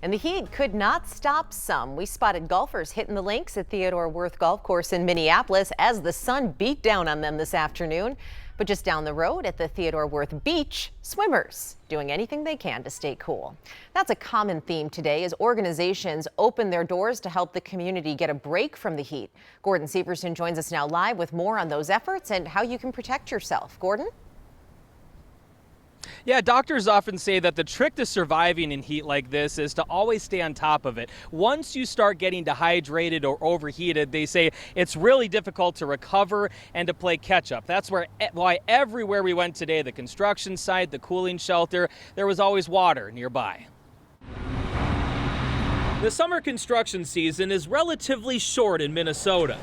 And the heat could not stop some. We spotted golfers hitting the links at Theodore Wirth Golf Course in Minneapolis as the sun beat down on them this afternoon. But just down the road at the Theodore Wirth Beach, swimmers doing anything they can to stay cool. That's a common theme today as organizations open their doors to help the community get a break from the heat. Gordon Severson joins us now live with more on those efforts and how you can protect yourself. Gordon? Yeah, doctors often say that the trick to surviving in heat like this is to always stay on top of it. Once you start getting dehydrated or overheated, they say it's really difficult to recover and to play catch up. That's why everywhere we went today, the construction site, the cooling shelter, there was always water nearby. The summer construction season is relatively short in Minnesota.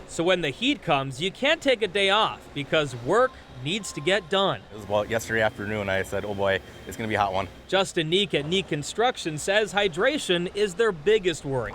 So when the heat comes, you can't take a day off because work needs to get done. It was about yesterday afternoon. I said, oh boy, it's going to be a hot one. Justin Neek at Neek Construction says hydration is their biggest worry.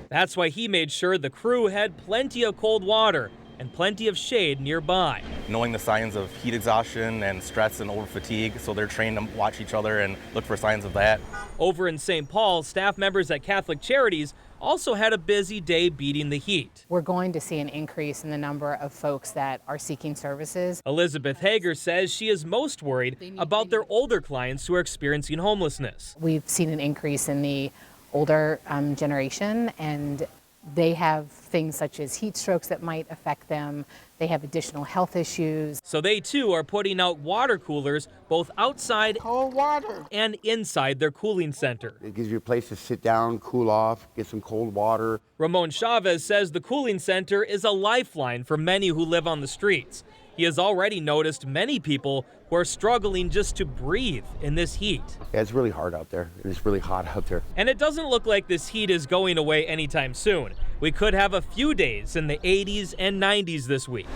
That's why he made sure the crew had plenty of cold water and plenty of shade nearby. Knowing the signs of heat exhaustion and stress and over fatigue, so they're trained to watch each other and look for signs of that. Over in St. Paul, staff members at Catholic Charities also had a busy day beating the heat. We're going to see an increase in the number of folks that are seeking services. Elizabeth Hager says she is most worried about their older clients who are experiencing homelessness. We've seen an increase in the older generation, and they have things such as heat strokes that might affect them. They have additional health issues. So they too are putting out water coolers both outside cold water and inside their cooling center. It gives you a place to sit down, cool off, get some cold water. Ramon Chavez says the cooling center is a lifeline for many who live on the streets. He has already noticed many people who are struggling just to breathe in this heat. Yeah, it's really hard out there. It's really hot out there. And it doesn't look like this heat is going away anytime soon. We could have a few days in the 80s and 90s this week.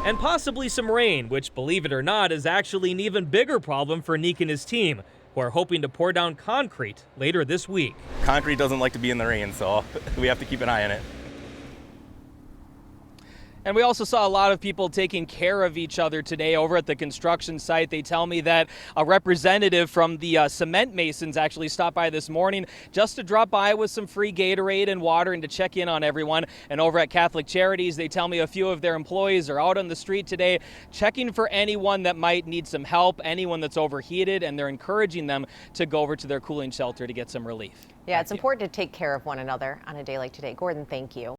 And possibly some rain, which, believe it or not, is actually an even bigger problem for Neek and his team, who are hoping to pour down concrete later this week. Concrete doesn't like to be in the rain, so we have to keep an eye on it. And we also saw a lot of people taking care of each other today over at the construction site. They tell me that a representative from the cement masons actually stopped by this morning just to drop by with some free Gatorade and water and to check in on everyone. And over at Catholic Charities, they tell me a few of their employees are out on the street today checking for anyone that might need some help, anyone that's overheated, and they're encouraging them to go over to their cooling shelter to get some relief. Yeah, it's important to take care of one another on a day like today. Gordon, thank you.